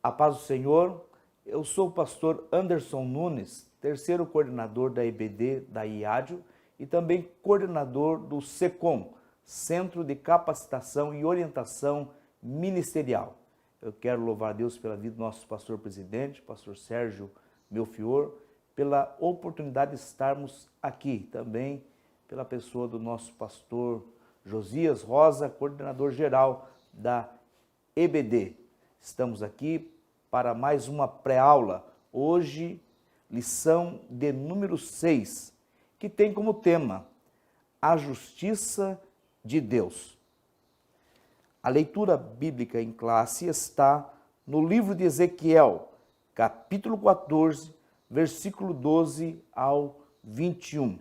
A paz do Senhor, eu sou o pastor Anderson Nunes, terceiro coordenador da EBD da IADIO e também coordenador do SECOM, Centro de Capacitação e Orientação Ministerial. Eu quero louvar a Deus pela vida do nosso pastor presidente, pastor Sérgio Melfior, pela oportunidade de estarmos aqui, também pela pessoa do nosso pastor Josias Rosa, coordenador geral da EBD. Estamos aqui para mais uma pré-aula, hoje lição de número 6, que tem como tema a justiça de Deus. A leitura bíblica em classe está no livro de Ezequiel, capítulo 14, versículo 12 ao 21.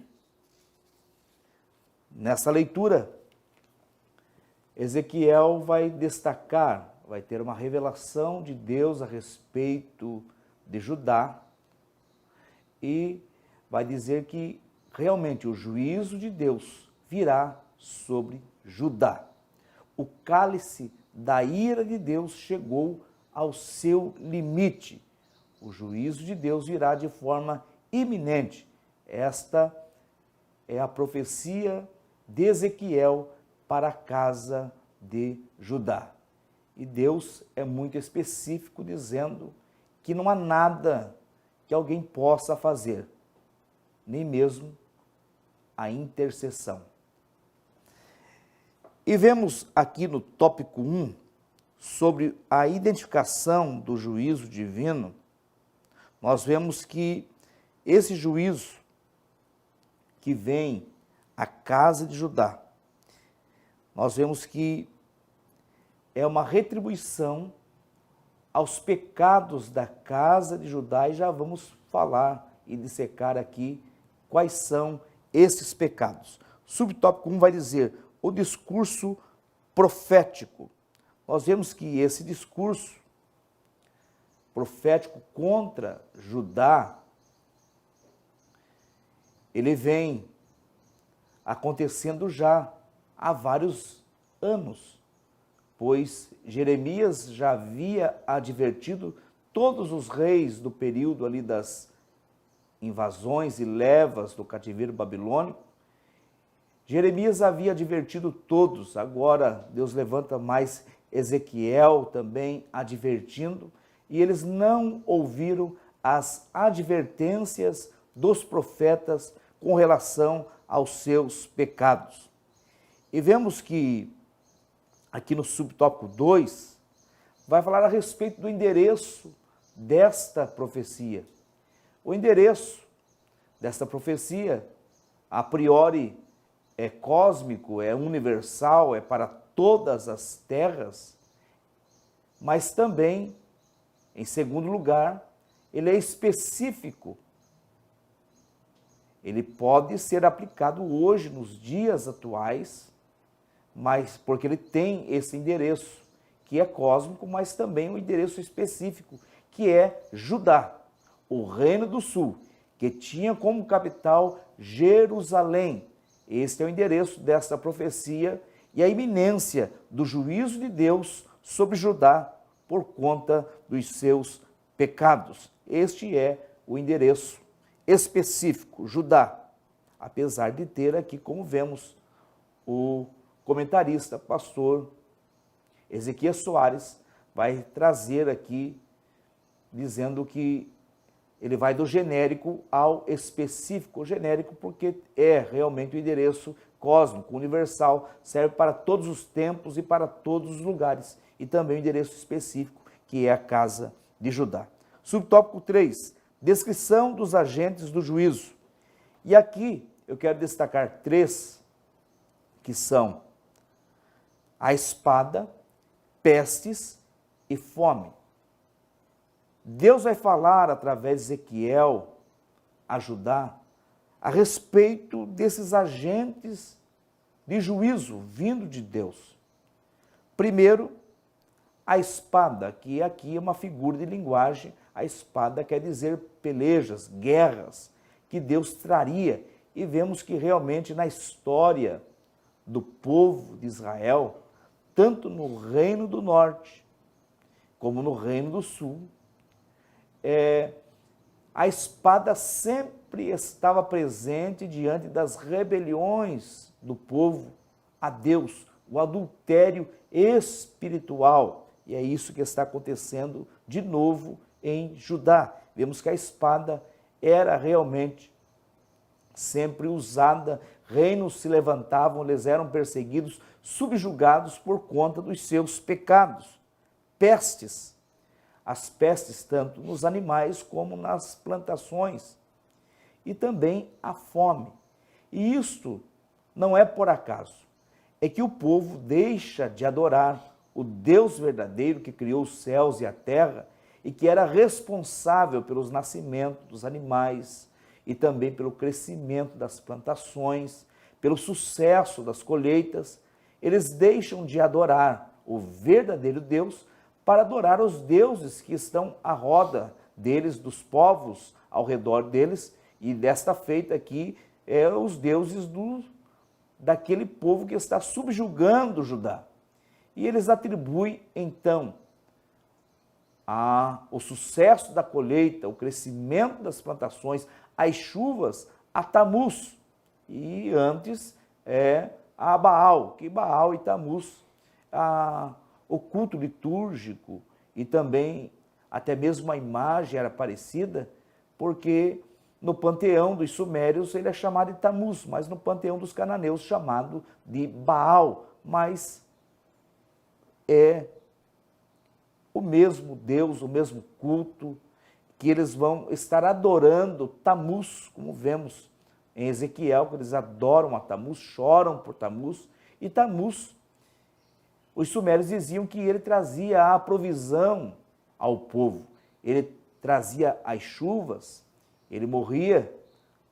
Nessa leitura, Ezequiel vai destacar, vai ter uma revelação de Deus a respeito de Judá e vai dizer que realmente o juízo de Deus virá sobre Judá. O cálice da ira de Deus chegou ao seu limite. O juízo de Deus virá de forma iminente. Esta é a profecia de Ezequiel para a casa de Judá. E Deus é muito específico, dizendo que não há nada que alguém possa fazer, nem mesmo a intercessão. E vemos aqui no tópico 1, sobre a identificação do juízo divino, nós vemos que esse juízo que vem à casa de Judá, nós vemos que é uma retribuição aos pecados da casa de Judá, e já vamos falar e dissecar aqui quais são esses pecados. Subtópico 1 vai dizer o discurso profético. Nós vemos que esse discurso profético contra Judá, ele vem acontecendo já há vários anos, pois Jeremias já havia advertido todos os reis do período ali das invasões e levas do cativeiro babilônico. Jeremias havia advertido todos, agora Deus levanta mais Ezequiel também advertindo, e eles não ouviram as advertências dos profetas com relação aos seus pecados. E vemos que aqui no subtópico 2, vai falar a respeito do endereço desta profecia. O endereço desta profecia, a priori, é cósmico, é universal, é para todas as terras, mas também, em segundo lugar, ele é específico. Ele pode ser aplicado hoje, nos dias atuais, mas porque ele tem esse endereço, que é cósmico, mas também um endereço específico, que é Judá, o reino do sul, que tinha como capital Jerusalém. Este é o endereço desta profecia e a iminência do juízo de Deus sobre Judá por conta dos seus pecados. Este é o endereço específico, Judá, apesar de ter aqui, como vemos, o comentarista, pastor Ezequias Soares, vai trazer aqui, dizendo que ele vai do genérico ao específico. O genérico porque é realmente o endereço cósmico, universal, serve para todos os tempos e para todos os lugares, e também o endereço específico, que é a casa de Judá. Subtópico 3, descrição dos agentes do juízo. E aqui eu quero destacar 3, que são a espada, pestes e fome. Deus vai falar através de Ezequiel a Judá a respeito desses agentes de juízo vindo de Deus. Primeiro, a espada, que aqui é uma figura de linguagem. A espada quer dizer pelejas, guerras, que Deus traria. E vemos que realmente na história do povo de Israel, tanto no Reino do Norte como no Reino do Sul, a espada sempre estava presente diante das rebeliões do povo a Deus, o adultério espiritual. E é isso que está acontecendo de novo em Judá. Vemos que a espada era realmente sempre usada, reinos se levantavam, eles eram perseguidos, subjugados por conta dos seus pecados. Pestes, as pestes tanto nos animais como nas plantações, e também a fome. E isto não é por acaso, é que o povo deixa de adorar o Deus verdadeiro que criou os céus e a terra e que era responsável pelos nascimentos dos animais e também pelo crescimento das plantações, pelo sucesso das colheitas. Eles deixam de adorar o verdadeiro Deus para adorar os deuses que estão à roda deles, dos povos ao redor deles, e desta feita aqui os deuses daquele povo que está subjugando Judá. E eles atribuem então o sucesso da colheita, o crescimento das plantações, as chuvas a Tamuz, e antes a Baal, que Baal e Tamuz, o culto litúrgico e também até mesmo a imagem era parecida, porque no panteão dos sumérios ele é chamado de Tamuz, mas no panteão dos cananeus chamado de Baal, mas é o mesmo Deus, o mesmo culto, que eles vão estar adorando Tamuz, como vemos em Ezequiel, que eles adoram a Tamuz, choram por Tamuz, e Tamuz, os sumérios diziam que ele trazia a provisão ao povo, ele trazia as chuvas, ele morria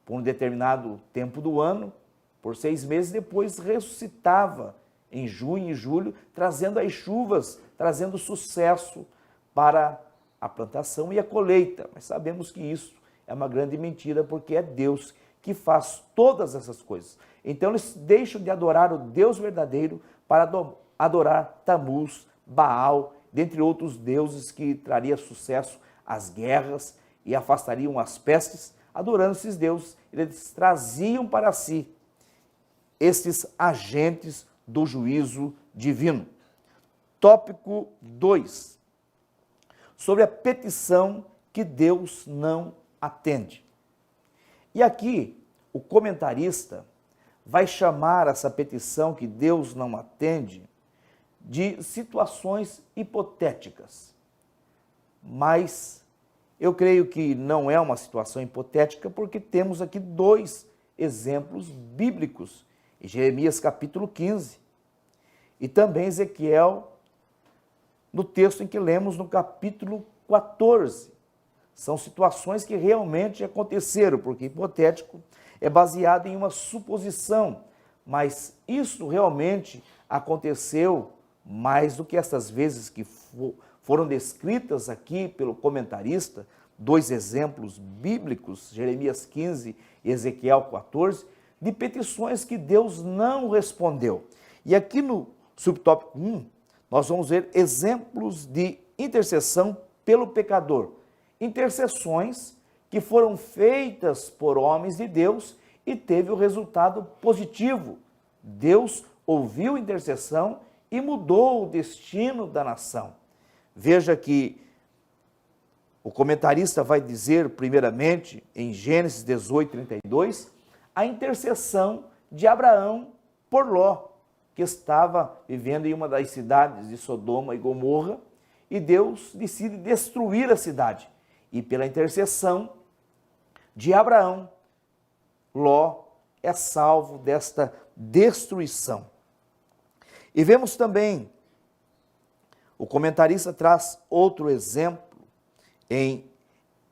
por um determinado tempo do ano, por 6 meses, depois ressuscitava em junho e julho, trazendo as chuvas, trazendo sucesso para a plantação e a colheita. Mas sabemos que isso é uma grande mentira, porque é Deus que faz todas essas coisas. Então eles deixam de adorar o Deus verdadeiro para adorar Tamuz, Baal, dentre outros deuses que traria sucesso às guerras e afastariam as pestes. Adorando esses deuses, eles traziam para si estes agentes do juízo divino. Tópico 2. Sobre a petição que Deus não atende. E aqui, o comentarista vai chamar essa petição que Deus não atende de situações hipotéticas. Mas eu creio que não é uma situação hipotética, porque temos aqui 2 exemplos bíblicos, em Jeremias capítulo 15, e também Ezequiel, no texto em que lemos no capítulo 14. São situações que realmente aconteceram, porque hipotético é baseado em uma suposição, mas isso realmente aconteceu mais do que essas vezes que foram descritas aqui pelo comentarista, 2 exemplos bíblicos, Jeremias 15 e Ezequiel 14, de petições que Deus não respondeu. E aqui no subtópico 1, nós vamos ver exemplos de intercessão pelo pecador. Intercessões que foram feitas por homens de Deus e teve o resultado positivo. Deus ouviu a intercessão e mudou o destino da nação. Veja que o comentarista vai dizer, primeiramente, em Gênesis 18, 32, a intercessão de Abraão por Ló, que estava vivendo em uma das cidades de Sodoma e Gomorra, e Deus decide destruir a cidade. E pela intercessão de Abraão, Ló é salvo desta destruição. E vemos também, o comentarista traz outro exemplo em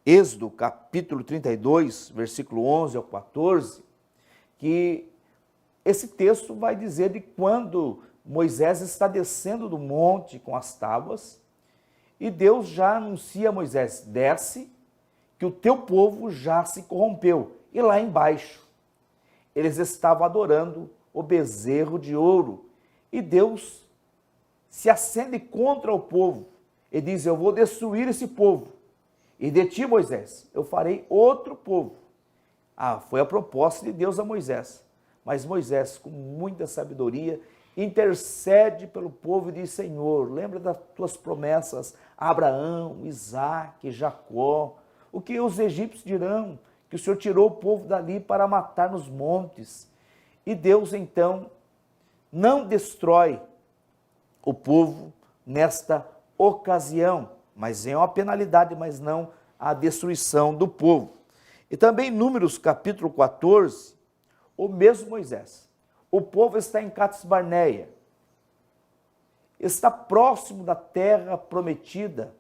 Êxodo, capítulo 32, versículo 11 ao 14, que esse texto vai dizer de quando Moisés está descendo do monte com as tábuas, e Deus já anuncia a Moisés, desce, que o teu povo já se corrompeu. E lá embaixo, eles estavam adorando o bezerro de ouro, e Deus se acende contra o povo. Ele diz, eu vou destruir esse povo. E de ti, Moisés, eu farei outro povo. Foi a proposta de Deus a Moisés. Mas Moisés, com muita sabedoria, intercede pelo povo e diz, Senhor, lembra das tuas promessas a Abraão, Isaque, Jacó. O que os egípcios dirão? Que o Senhor tirou o povo dali para matar nos montes. E Deus, então, não destrói o povo nesta ocasião, mas é uma penalidade, mas não a destruição do povo. E também em Números capítulo 14, o mesmo Moisés. O povo está em Cades Barneia, está próximo da terra prometida,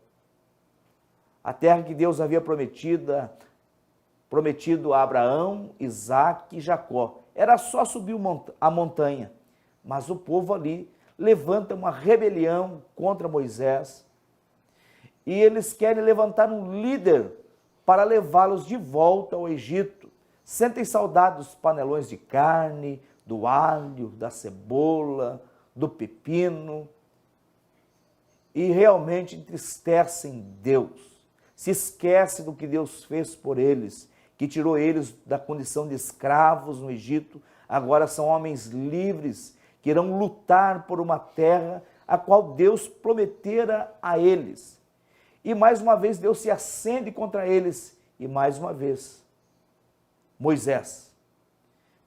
a terra que Deus havia prometido a Abraão, Isaque e Jacó. Era só subir a montanha, mas o povo ali levanta uma rebelião contra Moisés e eles querem levantar um líder para levá-los de volta ao Egito. Sentem saudade dos panelões de carne, do alho, da cebola, do pepino, e realmente entristecem Deus. Se esquece do que Deus fez por eles, que tirou eles da condição de escravos no Egito, agora são homens livres, que irão lutar por uma terra a qual Deus prometera a eles. E mais uma vez Deus se acende contra eles, e mais uma vez Moisés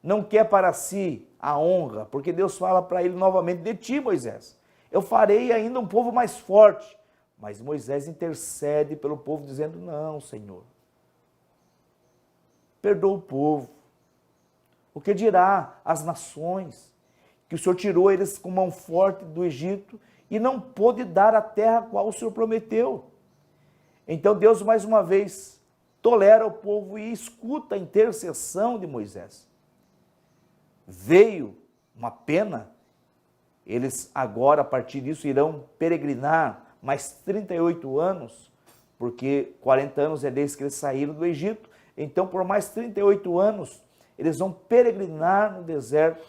não quer para si a honra, porque Deus fala para ele novamente, de ti, Moisés, eu farei ainda um povo mais forte. Mas Moisés intercede pelo povo, dizendo, não, Senhor, perdoa o povo. O que dirá as nações? Que o Senhor tirou eles com mão forte do Egito e não pôde dar a terra a qual o Senhor prometeu. Então Deus mais uma vez tolera o povo e escuta a intercessão de Moisés. Veio uma pena, eles agora a partir disso irão peregrinar mais 38 anos, porque 40 anos é desde que eles saíram do Egito, então por mais 38 anos eles vão peregrinar no deserto,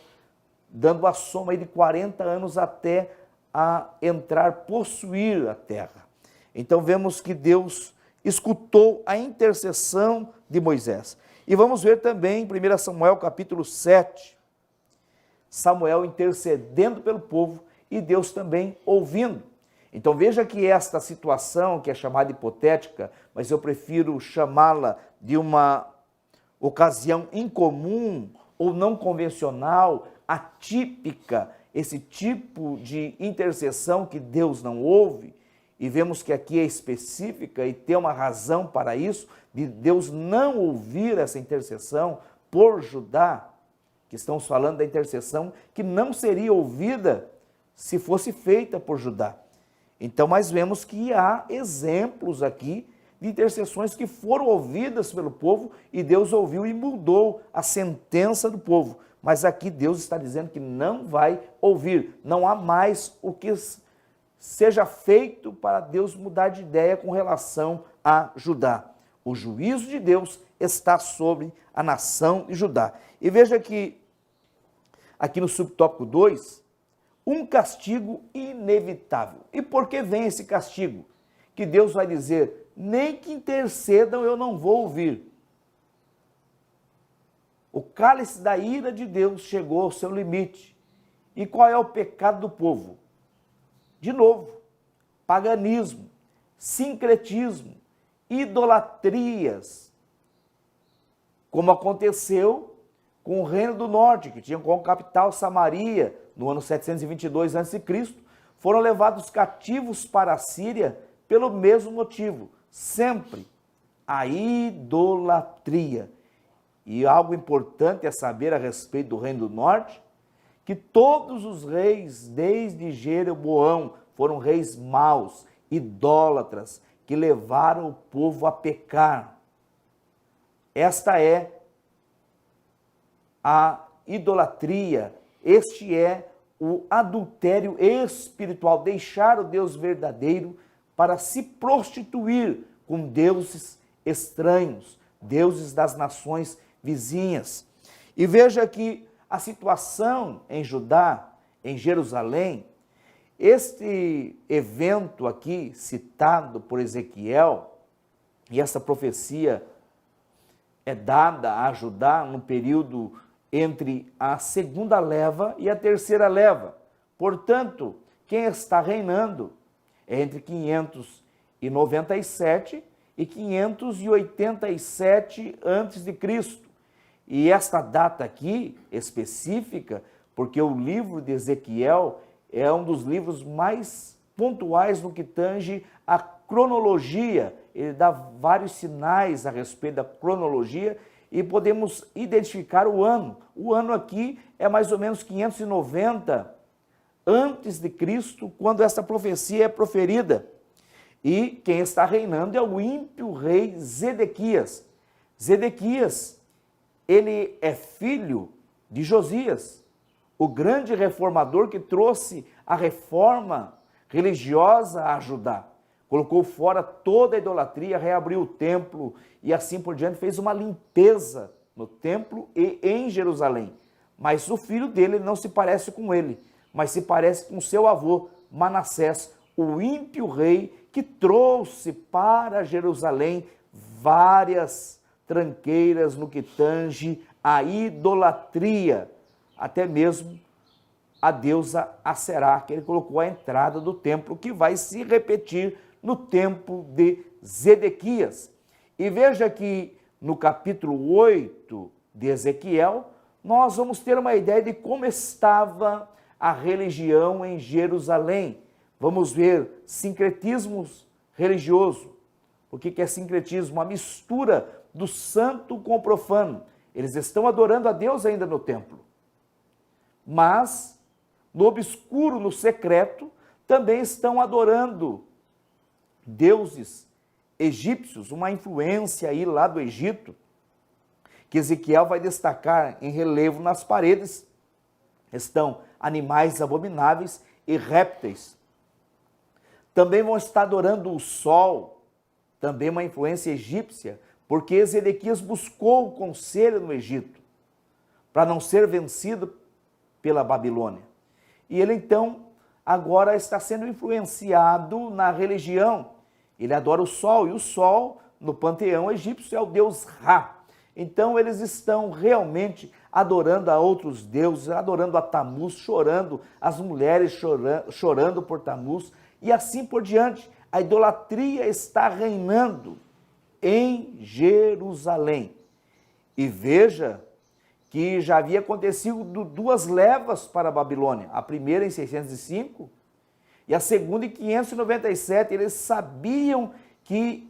dando a soma aí de 40 anos até a entrar, possuir a terra. Então vemos que Deus escutou a intercessão de Moisés. E vamos ver também em 1 Samuel capítulo 7, Samuel intercedendo pelo povo e Deus também ouvindo. Então veja que esta situação, que é chamada hipotética, mas eu prefiro chamá-la de uma ocasião incomum ou não convencional, atípica, esse tipo de intercessão que Deus não ouve, e vemos que aqui é específica e tem uma razão para isso, de Deus não ouvir essa intercessão por Judá, que estamos falando da intercessão que não seria ouvida se fosse feita por Judá. Então, nós vemos que há exemplos aqui de intercessões que foram ouvidas pelo povo e Deus ouviu e mudou a sentença do povo. Mas aqui Deus está dizendo que não vai ouvir, não há mais o que seja feito para Deus mudar de ideia com relação a Judá. O juízo de Deus está sobre a nação de Judá. E veja que, aqui no subtópico 2, um castigo inevitável. E por que vem esse castigo? Que Deus vai dizer, nem que intercedam eu não vou ouvir. O cálice da ira de Deus chegou ao seu limite. E qual é o pecado do povo? De novo, paganismo, sincretismo, idolatrias, como aconteceu com o Reino do Norte, que tinha como capital Samaria, no ano 722 a.C., foram levados cativos para a Síria pelo mesmo motivo, sempre a idolatria. E algo importante a saber a respeito do Reino do Norte, que todos os reis, desde Jeroboão, foram reis maus, idólatras, que levaram o povo a pecar. Esta é a idolatria, este é o adultério espiritual, deixar o Deus verdadeiro para se prostituir com deuses estranhos, deuses das nações vizinhas. E veja que a situação em Judá, em Jerusalém, Este evento aqui, citado por Ezequiel, e essa profecia é dada a Judá no período entre a segunda leva e a terceira leva. Portanto, quem está reinando é entre 597 e 587 a.C. E esta data aqui, específica, porque o livro de Ezequiel é um dos livros mais pontuais no que tange a cronologia. Ele dá vários sinais a respeito da cronologia e podemos identificar o ano. O ano aqui é mais ou menos 590 antes de Cristo, quando essa profecia é proferida. E quem está reinando é o ímpio rei Zedequias. Zedequias, ele é filho de Josias, o grande reformador que trouxe a reforma religiosa a Judá. Colocou fora toda a idolatria, reabriu o templo e assim por diante, fez uma limpeza no templo e em Jerusalém. Mas o filho dele não se parece com ele, mas se parece com seu avô, Manassés, o ímpio rei que trouxe para Jerusalém várias tranqueiras no que tange a idolatria, até mesmo a deusa Aserá, que ele colocou à entrada do templo, que vai se repetir no tempo de Zedequias. E veja que no capítulo 8 de Ezequiel, nós vamos ter uma ideia de como estava a religião em Jerusalém. Vamos ver sincretismos religiosos. O que é sincretismo? A mistura do santo com o profano. Eles estão adorando a Deus ainda no templo. Mas, no obscuro, no secreto, também estão adorando deuses egípcios, uma influência aí lá do Egito, que Ezequiel vai destacar em relevo nas paredes. Estão animais abomináveis e répteis. Também vão estar adorando o sol, também uma influência egípcia, porque Zedequias buscou o conselho no Egito, para não ser vencido pela Babilônia. E ele então agora está sendo influenciado na religião. Ele adora o sol, e o sol no panteão egípcio é o deus Ra. Então eles estão realmente adorando a outros deuses, adorando a Tamuz, chorando, as mulheres chorando por Tamuz, e assim por diante. A idolatria está reinando em Jerusalém. E veja que já havia acontecido duas levas para a Babilônia, a primeira em 605 e a segunda em 597. Eles sabiam que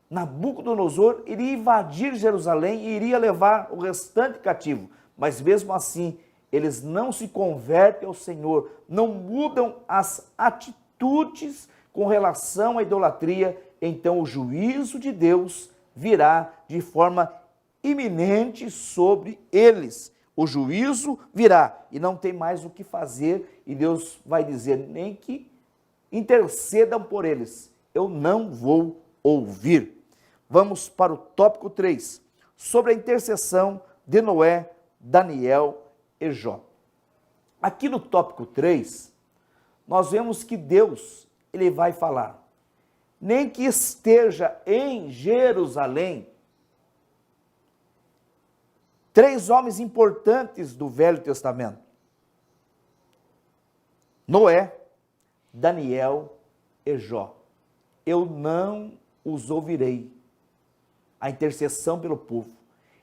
Nabucodonosor iria invadir Jerusalém e iria levar o restante cativo, mas mesmo assim eles não se convertem ao Senhor, não mudam as atitudes com relação à idolatria. Então o juízo de Deus virá de forma iminente sobre eles. O juízo virá e não tem mais o que fazer, e Deus vai dizer: nem que intercedam por eles, eu não vou ouvir. Vamos para o tópico 3, sobre a intercessão de Noé, Daniel e Jó. Aqui no tópico 3, nós vemos que Deus, ele vai falar: nem que esteja em Jerusalém, três homens importantes do Velho Testamento: Noé, Daniel e Jó. Eu não os ouvirei. A intercessão pelo povo.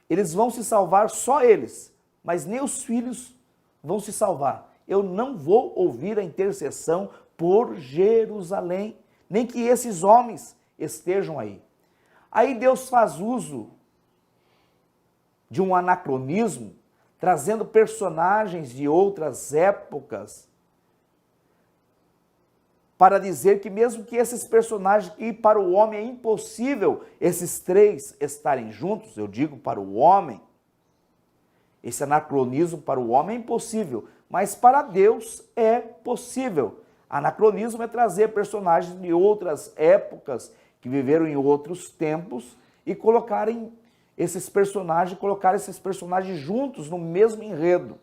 Eles vão se salvar, só eles, mas nem os filhos vão se salvar. Eu não vou ouvir a intercessão por Jerusalém, nem que esses homens estejam aí. Aí Deus faz uso de um anacronismo, trazendo personagens de outras épocas, para dizer que mesmo que esses personagens, que para o homem é impossível esses três estarem juntos, eu digo para o homem, esse anacronismo para o homem é impossível, mas para Deus é possível. Anacronismo é trazer personagens de outras épocas, que viveram em outros tempos, e colocar esses personagens juntos no mesmo enredo.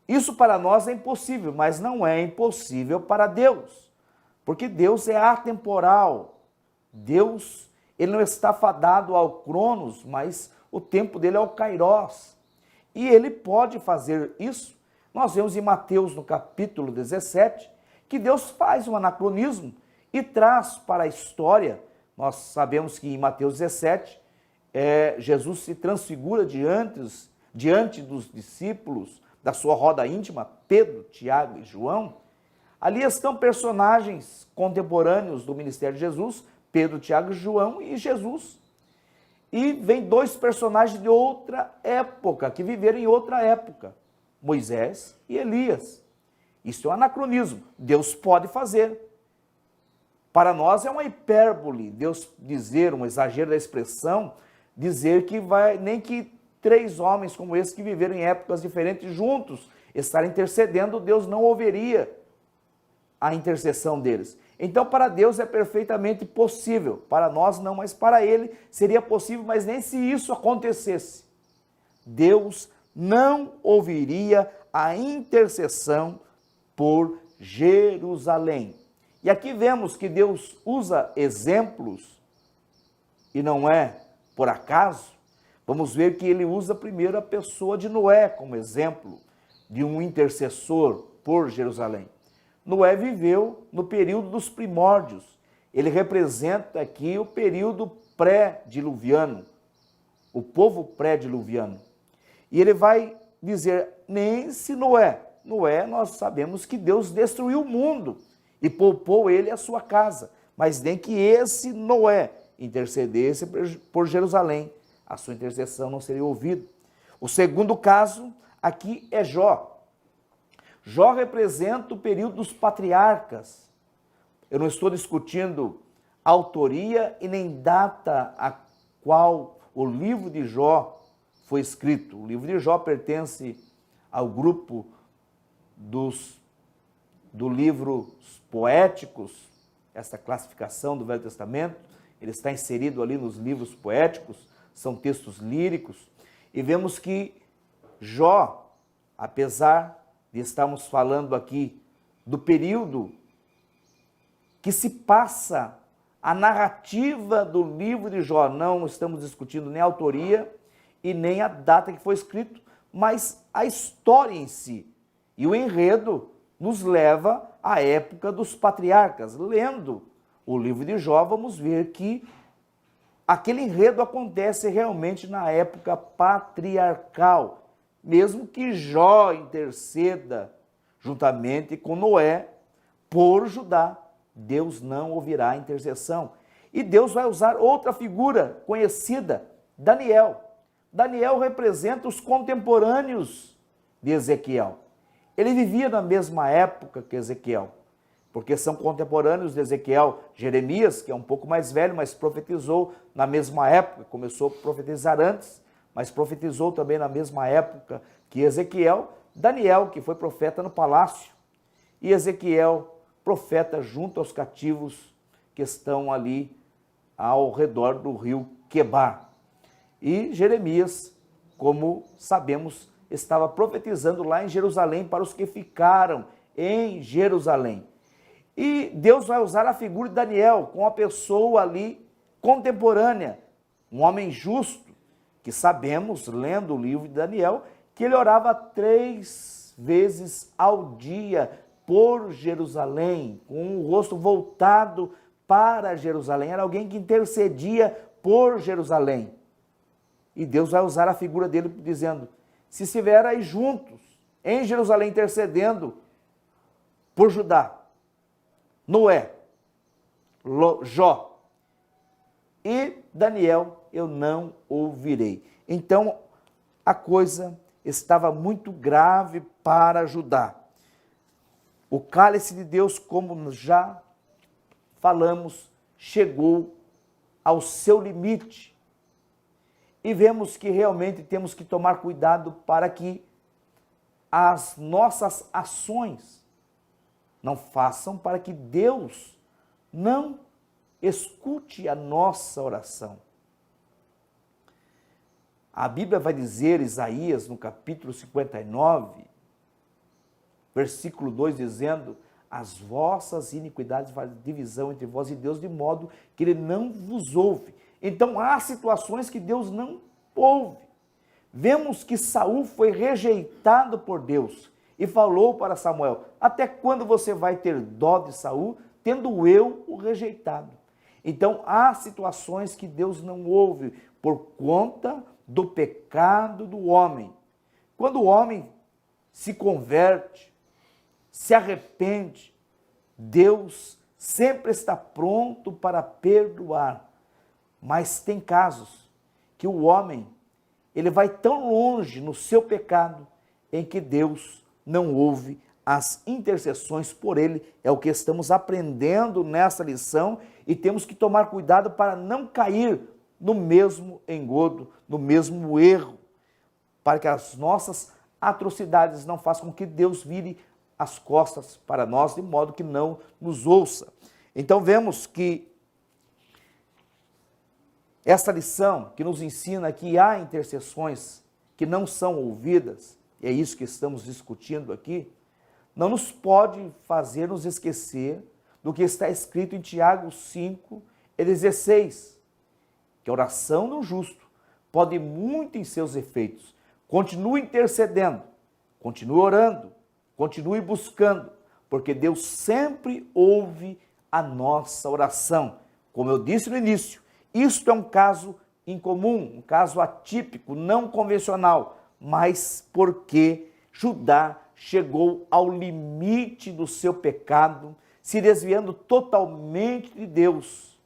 Isso para nós é impossível, mas não é impossível para Deus, porque Deus é atemporal. Deus, ele não está fadado ao Cronos, mas o tempo dele é o Kairós. E ele pode fazer isso. Nós vemos em Mateus, no capítulo 17, que Deus faz um anacronismo e traz para a história. Nós sabemos que em Mateus 17, Jesus se transfigura diante dos discípulos da sua roda íntima, Pedro, Tiago e João. Ali estão personagens contemporâneos do ministério de Jesus, Pedro, Tiago e João e Jesus. E vem dois personagens de outra época, que viveram em outra época, Moisés e Elias. Isso é um anacronismo, Deus pode fazer. Para nós é uma hipérbole, Deus dizer, um exagero da expressão, dizer que nem que 3 homens como esse que viveram em épocas diferentes juntos estarem intercedendo, Deus não ouviria a intercessão deles. Então, para Deus é perfeitamente possível, para nós não, mas para ele seria possível, mas nem se isso acontecesse. Deus não ouviria a intercessão por Jerusalém. E aqui vemos que Deus usa exemplos, e não é por acaso. Vamos ver que ele usa primeiro a pessoa de Noé como exemplo de um intercessor por Jerusalém. Noé viveu no período dos primórdios. Ele representa aqui o período pré-diluviano, o povo pré-diluviano. E ele vai dizer, nem se Noé, nós sabemos que Deus destruiu o mundo e poupou ele e a sua casa, mas nem que esse Noé intercedesse por Jerusalém, a sua intercessão não seria ouvida. O segundo caso aqui é Jó. Jó representa o período dos patriarcas. Eu não estou discutindo autoria e nem data a qual o livro de Jó foi escrito. O livro de Jó pertence ao grupo do livros poéticos, essa classificação do Velho Testamento. Ele está inserido ali nos livros poéticos, são textos líricos. E vemos que Jó, apesar de estarmos falando aqui do período que se passa a narrativa do livro de Jó, não estamos discutindo nem a autoria e nem a data que foi escrito, mas a história em si. E o enredo nos leva à época dos patriarcas. Lendo o livro de Jó, vamos ver que aquele enredo acontece realmente na época patriarcal, mesmo que Jó interceda juntamente com Noé por Judá, Deus não ouvirá a intercessão. E Deus vai usar outra figura conhecida, Daniel. Daniel representa os contemporâneos de Ezequiel. Ele vivia na mesma época que Ezequiel, porque são contemporâneos de Ezequiel. Jeremias, que é um pouco mais velho, mas profetizou na mesma época, começou a profetizar antes, mas profetizou também na mesma época que Ezequiel. Daniel, que foi profeta no palácio, e Ezequiel, profeta junto aos cativos que estão ali ao redor do rio Quebar. E Jeremias, como sabemos, estava profetizando lá em Jerusalém para os que ficaram em Jerusalém. E Deus vai usar a figura de Daniel com a pessoa ali contemporânea, um homem justo, que sabemos, lendo o livro de Daniel, que ele orava 3 vezes ao dia por Jerusalém, com o rosto voltado para Jerusalém. Era alguém que intercedia por Jerusalém. E Deus vai usar a figura dele dizendo, se estiver aí juntos, em Jerusalém intercedendo por Judá, Noé, Jó e Daniel, eu não ouvirei. Então, a coisa estava muito grave para Judá. O cálice de Deus, como já falamos, chegou ao seu limite. E vemos que realmente temos que tomar cuidado para que as nossas ações não façam para que Deus não escute a nossa oração. A Bíblia vai dizer, Isaías, no capítulo 59, versículo 2, dizendo: as vossas iniquidades fazem divisão entre vós e Deus, de modo que ele não vos ouve. Então há situações que Deus não ouve. Vemos que Saul foi rejeitado por Deus e falou para Samuel: até quando você vai ter dó de Saul, tendo eu o rejeitado? Então há situações que Deus não ouve por conta do pecado do homem. Quando o homem se converte, se arrepende, Deus sempre está pronto para perdoar. Mas tem casos que o homem, ele vai tão longe no seu pecado, em que Deus não ouve as intercessões por ele. É o que estamos aprendendo nessa lição e temos que tomar cuidado para não cair no mesmo engodo, no mesmo erro, para que as nossas atrocidades não façam com que Deus vire as costas para nós, de modo que não nos ouça. Então vemos que essa lição que nos ensina que há intercessões que não são ouvidas, e é isso que estamos discutindo aqui, não nos pode fazer nos esquecer do que está escrito em Tiago 5:16, que a oração do justo pode muito em seus efeitos. Continue intercedendo, continue orando, continue buscando, porque Deus sempre ouve a nossa oração. Como eu disse no início, isto é um caso incomum, um caso atípico, não convencional, mas porque Judá chegou ao limite do seu pecado, se desviando totalmente de Deus.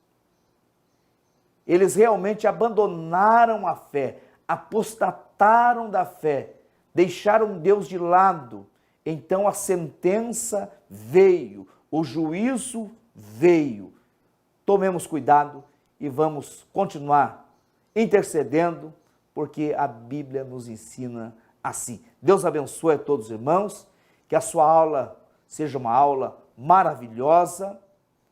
Eles realmente abandonaram a fé, apostataram da fé, deixaram Deus de lado. Então a sentença veio, o juízo veio. Tomemos cuidado e vamos continuar intercedendo, porque a Bíblia nos ensina assim. Deus abençoe a todos os irmãos, que a sua aula seja uma aula maravilhosa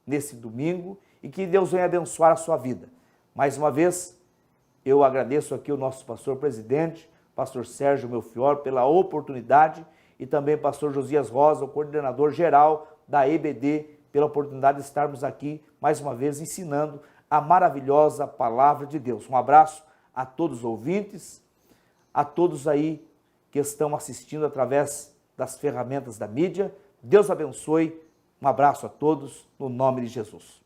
nesse domingo e que Deus venha abençoar a sua vida. Mais uma vez, eu agradeço aqui o nosso pastor presidente, pastor Sérgio Melchior, pela oportunidade, e também pastor Josias Rosa, o coordenador geral da EBD, pela oportunidade de estarmos aqui mais uma vez ensinando a maravilhosa palavra de Deus. Um abraço a todos os ouvintes, a todos aí que estão assistindo através das ferramentas da mídia. Deus abençoe. Um abraço a todos, no nome de Jesus.